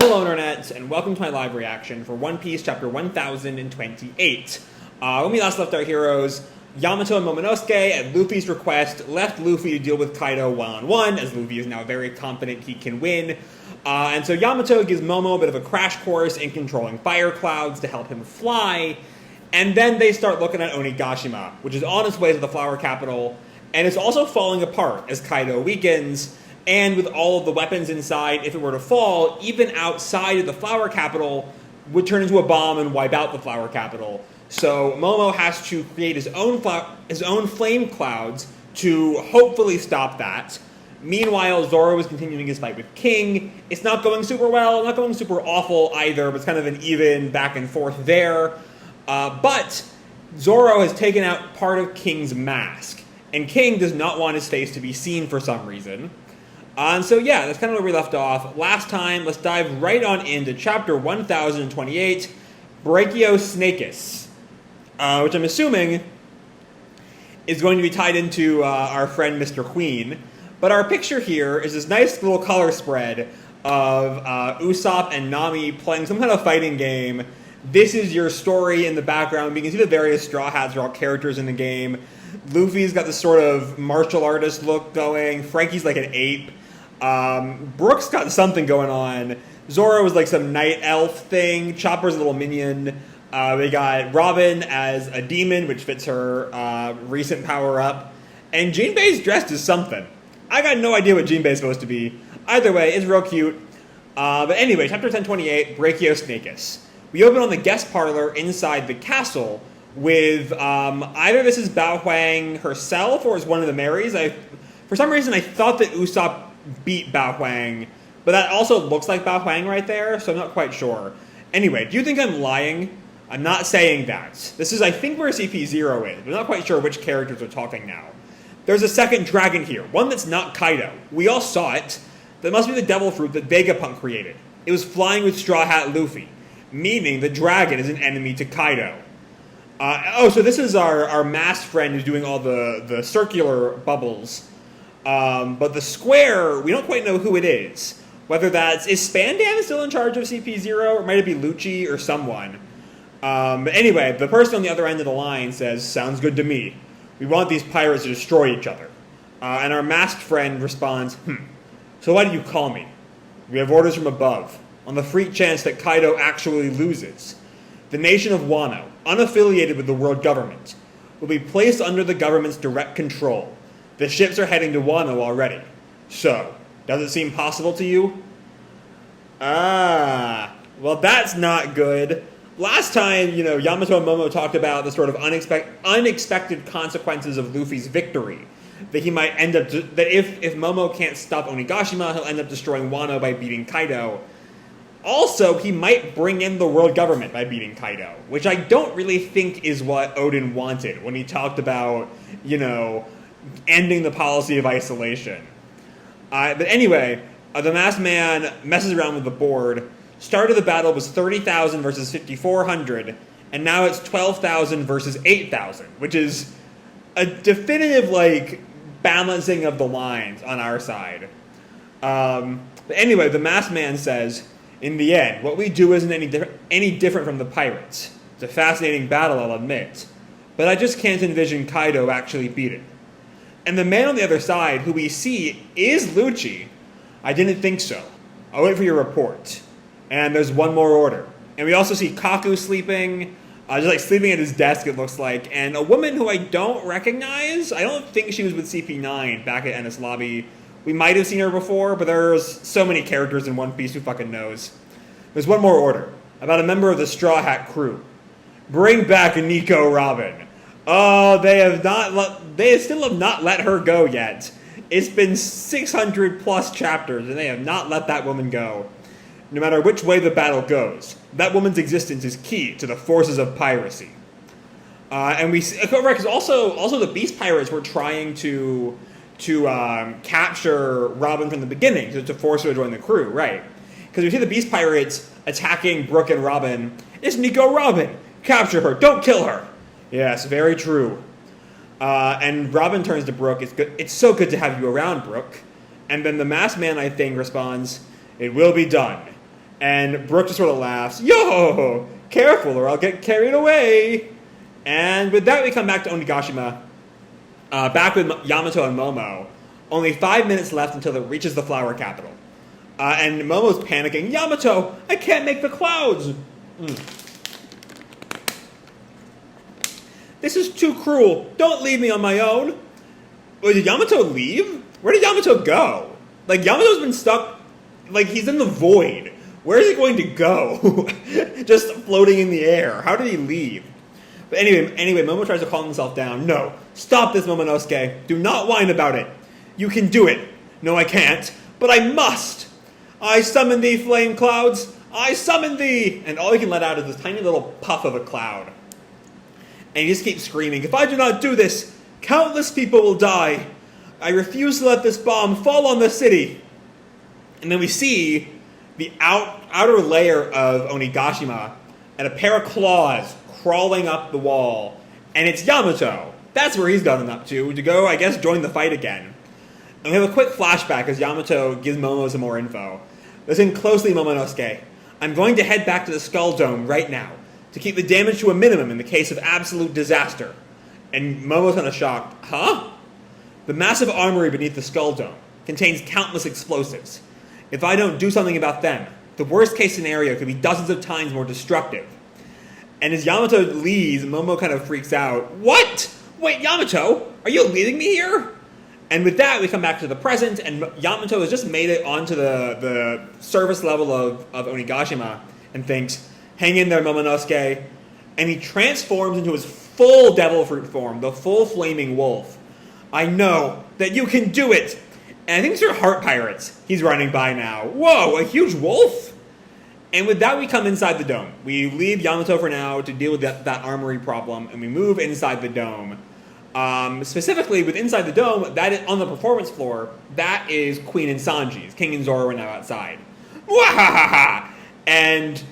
Hello Internet, and welcome to my live reaction for One Piece chapter 1028. When we last left our heroes, Yamato and Momonosuke, at Luffy's request, left Luffy to deal with Kaido one-on-one, as Luffy is now very confident he can win. And so Yamato gives Momo a bit of a crash course in controlling fire clouds to help him fly, and then they start looking at Onigashima, which is on its way to the flower capital, and it's also falling apart as Kaido weakens. And with all of the weapons inside, if it were to fall, even outside of the flower capital, would turn into a bomb and wipe out the flower capital. So Momo has to create his own flame clouds to hopefully stop that. Meanwhile, Zoro is continuing his fight with King. It's not going super well, not going super awful either, but it's kind of an even back and forth there. But Zoro has taken out part of King's mask, and King does not want his face to be seen for some reason. And so yeah, that's kind of where we left off. Last time, let's dive right on into chapter 1028, Brachiosnakis, which I'm assuming is going to be tied into our friend Mr. Queen. But our picture here is this nice little color spread of Usopp and Nami playing some kind of fighting game. This is your story in the background. You can see the various Straw Hats are all characters in the game. Luffy's got this sort of martial artist look going. Frankie's like an ape. Brook's got something going on. Zoro is like some night elf thing. Chopper's a little minion. We got Robin as a demon, which fits her recent power up. And Jinbei's dressed as something. I got no idea what Jinbei's supposed to be. Either way, it's real cute. But anyway, chapter 1028, Brachiosnakis. We open on the guest parlor inside the castle with either this is Bao Huang herself or is one of the Marys. For some reason, I thought that Usopp beat Bao Huang, but that also looks like Bao Huang right there, so I'm not quite sure. Anyway, do you think I'm lying? I'm not saying that. This is, I think, where CP0 is. I'm not quite sure which characters are talking now. There's a second dragon here, one that's not Kaido. We all saw it. That must be the devil fruit that Vegapunk created. It was flying with Straw Hat Luffy, meaning the dragon is an enemy to Kaido. So this is our masked friend who's doing all the circular bubbles. But the square, we don't quite know who it is. Whether is Spandam still in charge of CP0, or might it be Lucci or someone? But anyway, the person on the other end of the line says, "Sounds good to me. We want these pirates to destroy each other." And our masked friend responds, "So why do you call me? We have orders from above, on the freak chance that Kaido actually loses. The nation of Wano, unaffiliated with the world government, will be placed under the government's direct control. The ships are heading to Wano already. So, does it seem possible to you?" Well, that's not good. Last time, Yamato and Momo talked about the sort of unexpected consequences of Luffy's victory. That he might end up, that if Momo can't stop Onigashima, he'll end up destroying Wano by beating Kaido. Also, he might bring in the world government by beating Kaido, which I don't really think is what Odin wanted when he talked about, ending the policy of isolation. But anyway, the masked man messes around with the board. Start of the battle was 30,000 versus 5,400, and now it's 12,000 versus 8,000, which is a definitive, balancing of the lines on our side. But anyway, the masked man says, "In the end, what we do isn't any different from the pirates. It's a fascinating battle, I'll admit, but I just can't envision Kaido actually beat it." And the man on the other side, who we see is Lucci, "I didn't think so. I'll wait for your report." And there's one more order. And we also see Kaku sleeping, just sleeping at his desk, it looks like, and a woman who I don't recognize. I don't think she was with CP9 back at Enies Lobby. We might have seen her before, but there's so many characters in One Piece, who fucking knows. There's one more order, about a member of the Straw Hat crew. "Bring back Nico Robin." Oh, they still have not let her go yet. It's been 600 plus chapters, and they have not let that woman go. No matter which way the battle goes, that woman's existence is key to the forces of piracy. And we see, because also the Beast Pirates were trying to capture Robin from the beginning to force her to join the crew, right? Because we see the Beast Pirates attacking Brook and Robin. "It's Nico Robin! Capture her! Don't kill her!" Yes, very true. And Robin turns to Brook. "It's so good to have you around, Brook." And then the masked man, I think, responds, "It will be done. And Brooke just sort of laughs. Yo, careful or I'll get carried away. And with that, we come back to Onigashima, back with Yamato and Momo. Only 5 minutes left until it reaches the flower capital. And Momo's panicking. Yamato, I can't make the clouds. This is too cruel. Don't leave me on my own. Wait, did Yamato leave? Where did Yamato go? Like, Yamato's been stuck. Like, he's in the void. Where is he going to go? Just floating in the air. How did he leave? But anyway, Momo tries to calm himself down. No, stop this, Momonosuke. Do not whine about it. You can do it. No, I can't. But I must. I summon thee, flame clouds. I summon thee. And all he can let out is this tiny little puff of a cloud. And he just keeps screaming, if I do not do this, countless people will die. I refuse to let this bomb fall on the city. And then we see the outer layer of Onigashima and a pair of claws crawling up the wall. And it's Yamato. That's where he's gotten up to go, I guess, join the fight again. And we have a quick flashback as Yamato gives Momo some more info. Listen closely, Momonosuke. I'm going to head back to the Skull Dome right now to keep the damage to a minimum in the case of absolute disaster. And Momo's kind of shocked. Huh? The massive armory beneath the Skull Dome contains countless explosives. If I don't do something about them, the worst case scenario could be dozens of times more destructive. And as Yamato leaves, Momo kind of freaks out. What? Wait, Yamato, are you leaving me here? And with that, we come back to the present, and Yamato has just made it onto the surface level of Onigashima and thinks, hang in there, Momonosuke. And he transforms into his full devil fruit form, the full flaming wolf. I know that you can do it. And I think these are heart pirates he's running by now. Whoa, a huge wolf? And with that, we come inside the dome. We leave Yamato for now to deal with that armory problem, and we move inside the dome. Specifically, with inside the dome, that is on the performance floor, that is Queen and Sanji. King and Zoro are now outside. Wahahaha! And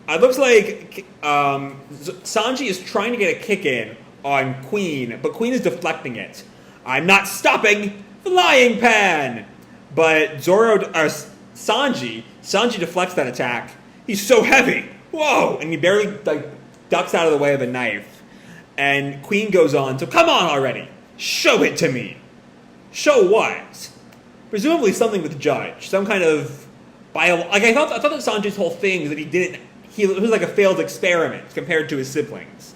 it looks like Sanji is trying to get a kick in on Queen, but Queen is deflecting it. I'm not stopping! Flying pan! But Sanji deflects that attack. He's so heavy! Whoa! And he barely ducks out of the way of a knife. And Queen goes on, so come on already! Show it to me! Show what? Presumably something with Judge. Some kind of I thought that Sanji's whole thing is that he was like a failed experiment compared to his siblings.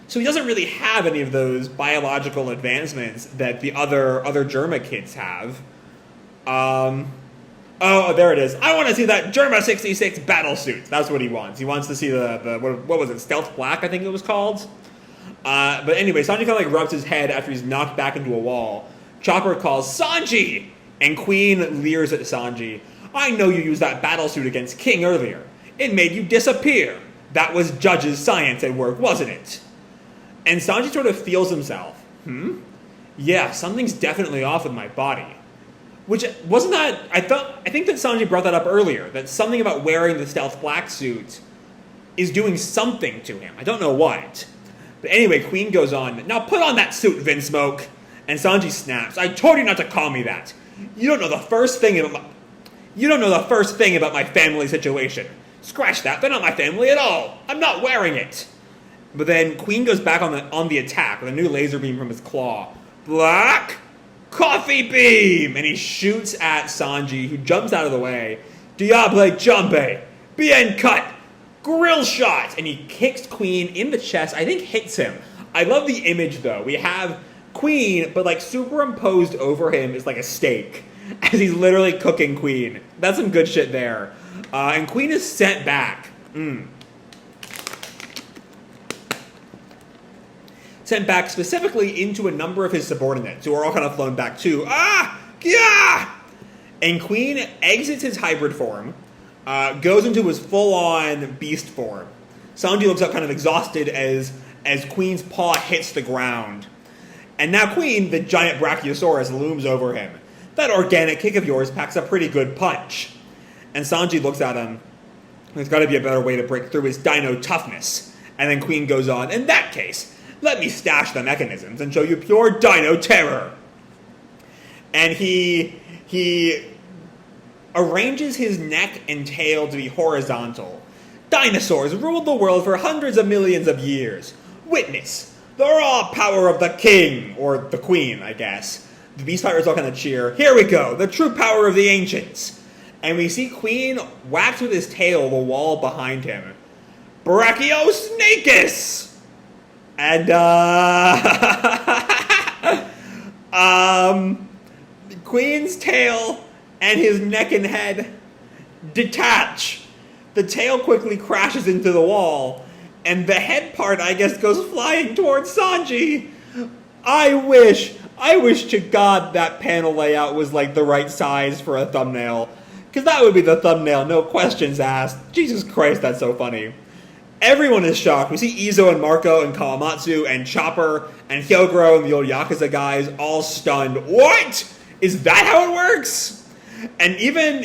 So he doesn't really have any of those biological advancements that the other Germa kids have. Oh, there it is. I want to see that Germa 66 battle suit. That's what he wants. He wants to see the what was it, Stealth Black, I think it was called. But anyway, Sanji kind of rubs his head after he's knocked back into a wall. Chopper calls, Sanji! And Queen leers at Sanji. I know you used that battle suit against King earlier. It made you disappear. That was Judge's science at work, wasn't it? And Sanji sort of feels himself. Yeah, something's definitely off with my body. Which, wasn't that... I think that Sanji brought that up earlier, that something about wearing the Stealth Black suit is doing something to him. I don't know what. But anyway, Queen goes on, now put on that suit, Vinsmoke. And Sanji snaps, I told you not to call me that. You don't know the first thing about my family situation. Scratch that, they're not my family at all. I'm not wearing it. But then Queen goes back on the attack with a new laser beam from his claw. Black Coffee Beam! And he shoots at Sanji, who jumps out of the way. Diable Jambe! Bien cut! Grill shot! And he kicks Queen in the chest, I think hits him. I love the image though. We have Queen, but superimposed over him is like a steak. As he's literally cooking Queen. That's some good shit there. And Queen is sent back. Sent back specifically into a number of his subordinates, who are all kind of flown back too. Yeah! And Queen exits his hybrid form, goes into his full-on beast form. Sanji looks up kind of exhausted as Queen's paw hits the ground. And now Queen, the giant Brachiosaurus, looms over him. That organic kick of yours packs a pretty good punch. And Sanji looks at him. There's got to be a better way to break through his dino toughness. And then Queen goes on, in that case, let me stash the mechanisms and show you pure dino terror. And he arranges his neck and tail to be horizontal. Dinosaurs ruled the world for hundreds of millions of years. Witness the raw power of the king, or the queen, I guess. The beast fighters all kind of cheer. Here we go, the true power of the ancients. And we see Queen whack with his tail the wall behind him. Brachiosnakis! And, Queen's tail and his neck and head detach. The tail quickly crashes into the wall, and the head part, I guess, goes flying towards Sanji. I wish to God that panel layout was like the right size for a thumbnail, because that would be the thumbnail, no questions asked. Jesus Christ, that's so funny. Everyone is shocked. We see Izo and Marco and Kawamatsu and Chopper and Hyogoro and the old Yakuza guys all stunned. What? Is that how it works? And even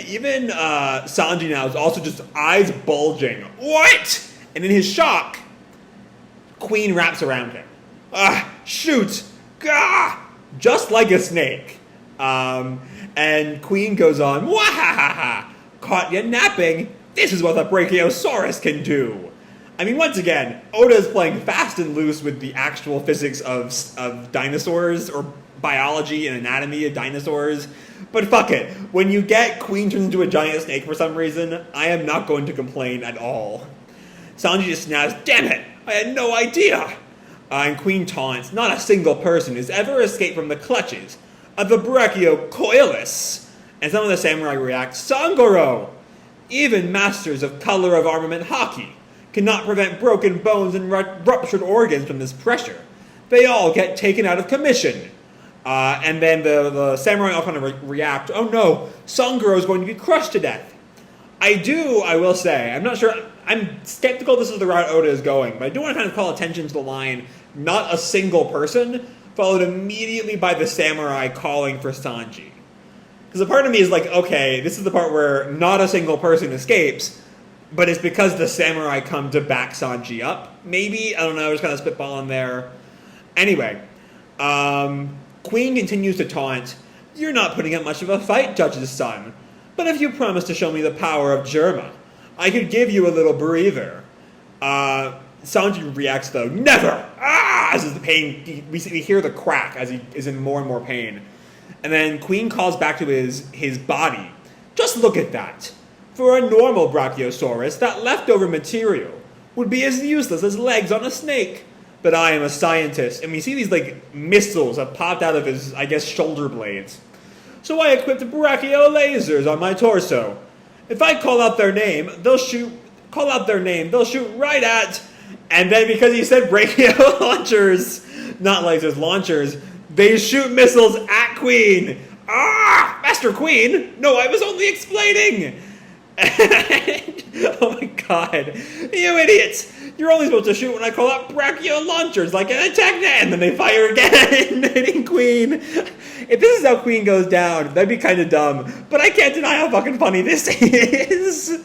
Sanji now is also just eyes bulging. What? And in his shock, Queen wraps around him. Shoot! Gah! Just like a snake. And Queen goes on, Wahahaha! Caught you napping? This is what the Brachiosaurus can do. I mean, once again, Oda is playing fast and loose with the actual physics of dinosaurs, or biology and anatomy of dinosaurs. But fuck it. When you get Queen turned into a giant snake for some reason, I am not going to complain at all. Sanji just snaps, damn it, I had no idea. And Queen taunts, not a single person has ever escaped from the clutches of the Brachiocoilus. And some of the samurai react, Sangoro! Even masters of color of armament hockey cannot prevent broken bones and ruptured organs from this pressure. They all get taken out of commission. And then the samurai all kind of react, oh no, Sangoro is going to be crushed to death. I will say, I'm not sure, I'm skeptical this is the route Oda is going, but I do want to kind of call attention to the line, not a single person, followed immediately by the samurai calling for Sanji. Because a part of me is like, okay, this is the part where not a single person escapes, but it's because the samurai come to back Sanji up. Maybe, I don't know, just kind of spitballing there. Anyway, Queen continues to taunt, you're not putting up much of a fight, Judge's son. But if you promise to show me the power of Germa, I could give you a little breather. Sanji reacts though, never! As the pain, we hear the crack as he is in more and more pain. And then Queen calls back to his body. Just look at that. For a normal Brachiosaurus, that leftover material would be as useless as legs on a snake. But I am a scientist, and we see these like missiles have popped out of his, I guess, shoulder blades. So I equipped brachio lasers on my torso. If I call out their name, they'll shoot right at. And then because he said brachio launchers, not lasers, launchers, they shoot missiles at Queen. Master Queen? No, I was only explaining. Oh my god. You idiots! You're only supposed to shoot when I call out brachio launchers, like an attack net, and then they fire again, hitting Queen. If this is how Queen goes down, that'd be kind of dumb. But I can't deny how fucking funny this is.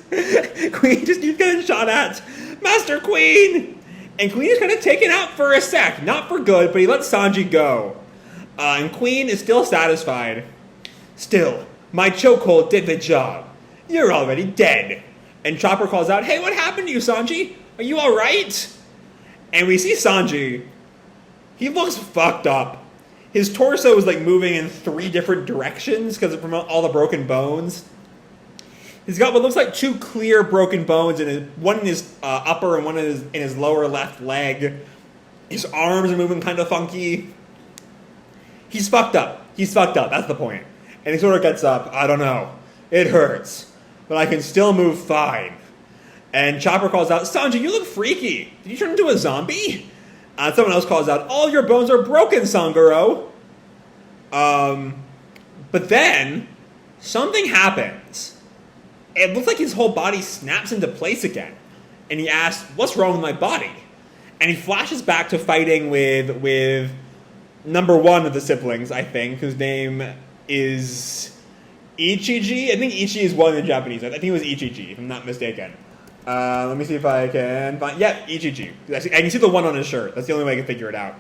Queen just keeps getting shot at. Master Queen! And Queen is kind of taken out for a sec. Not for good, but he lets Sanji go. And Queen is still satisfied. Still, my chokehold did the job. You're already dead. And Chopper calls out, hey, what happened to you, Sanji? Are you alright? And we see Sanji. He looks fucked up. His torso is like moving in 3 different directions because from all the broken bones. He's got what looks like 2 clear broken bones, one in his upper and one in his lower left leg. His arms are moving kind of funky. He's fucked up. That's the point. And he sort of gets up. I don't know. It hurts. But I can still move fine. And Chopper calls out, Sanji, you look freaky. Did you turn into a zombie? Someone else calls out, all your bones are broken, Sangoro. But then, something happens. It looks like his whole body snaps into place again. And he asks, what's wrong with my body? And he flashes back to fighting with number 1 of the siblings, I think, whose name is Ichiji. I think Ichi is one in Japanese. I think it was Ichiji, if I'm not mistaken. Let me see if I can find... Yeah, Ichiji. I can see the 1 on his shirt. That's the only way I can figure it out.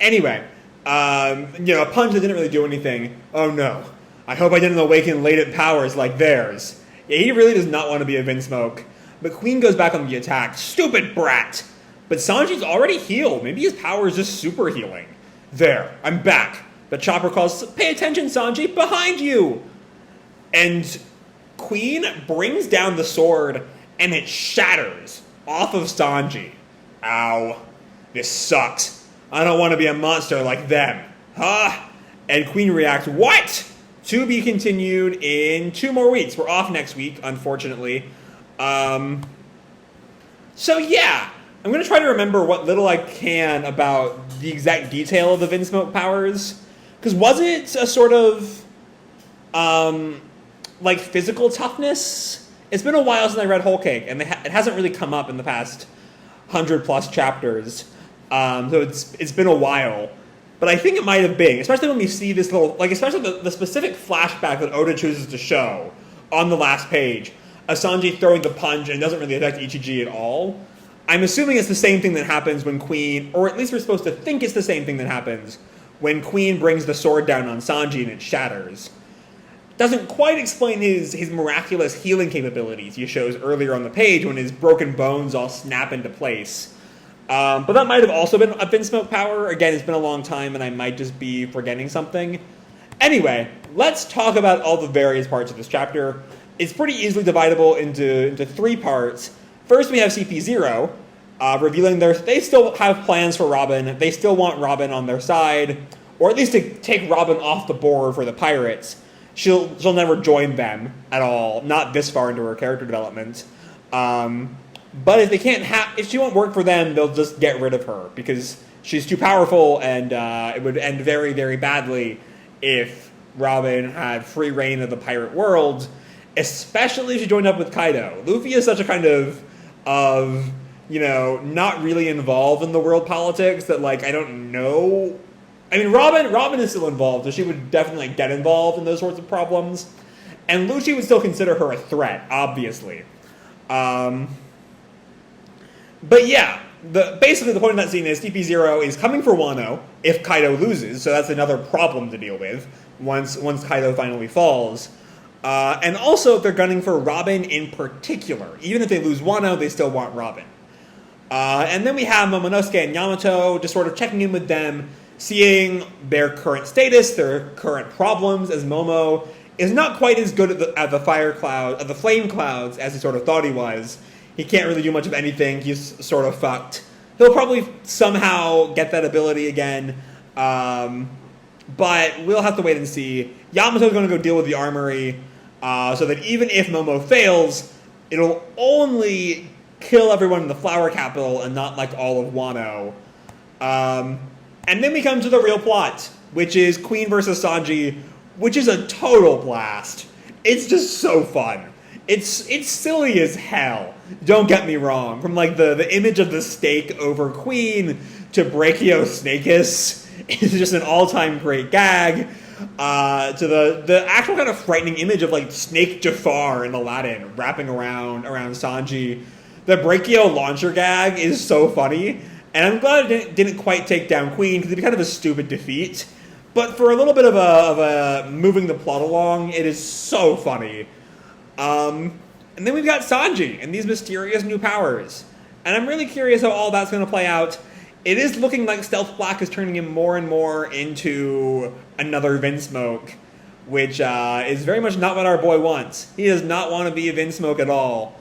Anyway, a punch that didn't really do anything. Oh no. I hope I didn't awaken latent powers like theirs. Yeah, he really does not want to be a Vinsmoke. But Queen goes back on the attack. Stupid brat! But Sanji's already healed. Maybe his power is just super healing. There, I'm back. The chopper calls, pay attention, Sanji, behind you! And Queen brings down the sword, and it shatters off of Sanji. Ow. This sucks. I don't want to be a monster like them. Huh? And Queen reacts, what? To be continued in 2 more weeks. We're off next week, unfortunately. So yeah, I'm going to try to remember what little I can about the exact detail of the Vinsmoke powers. Because was it a sort of, like, physical toughness? It's been a while since I read Whole Cake, and it hasn't really come up in the past 100+ chapters. So it's been a while. But I think it might have been, especially when we see this little, like, especially the specific flashback that Oda chooses to show on the last page. Sanji throwing the punch and it doesn't really affect Ichiji at all. I'm assuming it's the same thing that happens when Queen, or at least we're supposed to think it's the same thing that happens when Queen brings the sword down on Sanji and it shatters. Doesn't quite explain his miraculous healing capabilities he shows earlier on the page when his broken bones all snap into place. But that might have also been a Vinsmoke power. Again, it's been a long time and I might just be forgetting something. Anyway, let's talk about all the various parts of this chapter. It's pretty easily dividable into 3 parts. First, we have CP0, revealing they still have plans for Robin. They still want Robin on their side, or at least to take Robin off the board for the pirates. She'll never join them at all, not this far into her character development. But if they can't if she won't work for them, they'll just get rid of her because she's too powerful, and it would end very, very badly if Robin had free reign of the pirate world, especially if she joined up with Kaido. Luffy is such a kind of not really involved in the world politics that, like, I don't know. I mean, Robin is still involved, so she would definitely get involved in those sorts of problems. And Lucci would still consider her a threat, obviously. But yeah, basically the point of that scene is CP0 is coming for Wano if Kaido loses, so that's another problem to deal with once Kaido finally falls. And also they're gunning for Robin in particular. Even if they lose Wano, they still want Robin. And then we have Momonosuke and Yamato just sort of checking in with them, seeing their current status, their current problems, as Momo is not quite as good at the flame clouds as he sort of thought he was. He can't really do much of anything. He's sort of fucked. He'll probably somehow get that ability again, but we'll have to wait and see. Yamato's going to go deal with the armory, so that even if Momo fails, it'll only kill everyone in the Flower Capital and not like all of Wano. And then we come to the real plot, which is Queen versus Sanji, which is a total blast. It's just so fun. It's silly as hell. Don't get me wrong. From like the image of the steak over Queen to Brachiosaurus is just an all-time great gag. To the actual kind of frightening image of like Snake Jafar in Aladdin wrapping around Sanji. The Brachio launcher gag is so funny. And I'm glad it didn't quite take down Queen because it'd be kind of a stupid defeat. But for a little bit of a moving the plot along, it is so funny. And then we've got Sanji and these mysterious new powers. And I'm really curious how all that's going to play out. It is looking like Stealth Black is turning him more and more into another Vinsmoke, which is very much not what our boy wants. He does not want to be a Vinsmoke at all.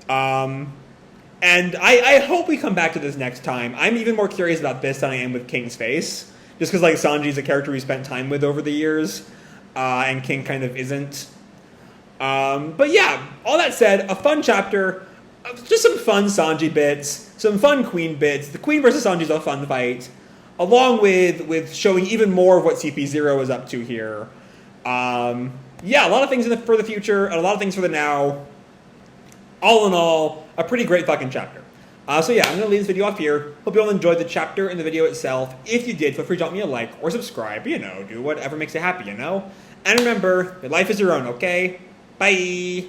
And I hope we come back to this next time. I'm even more curious about this than I am with King's Face. Just because like Sanji's a character we spent time with over the years, and King kind of isn't. But yeah, all that said, a fun chapter, just some fun Sanji bits, some fun Queen bits. The Queen versus Sanji is a fun fight, along with showing even more of what CP0 is up to here. Yeah, a lot of things for the future, and a lot of things for the now. All in all, a pretty great fucking chapter. So yeah, I'm going to leave this video off here. Hope you all enjoyed the chapter and the video itself. If you did, feel free to drop me a like or subscribe. Do whatever makes you happy, And remember, your life is your own, okay? Bye!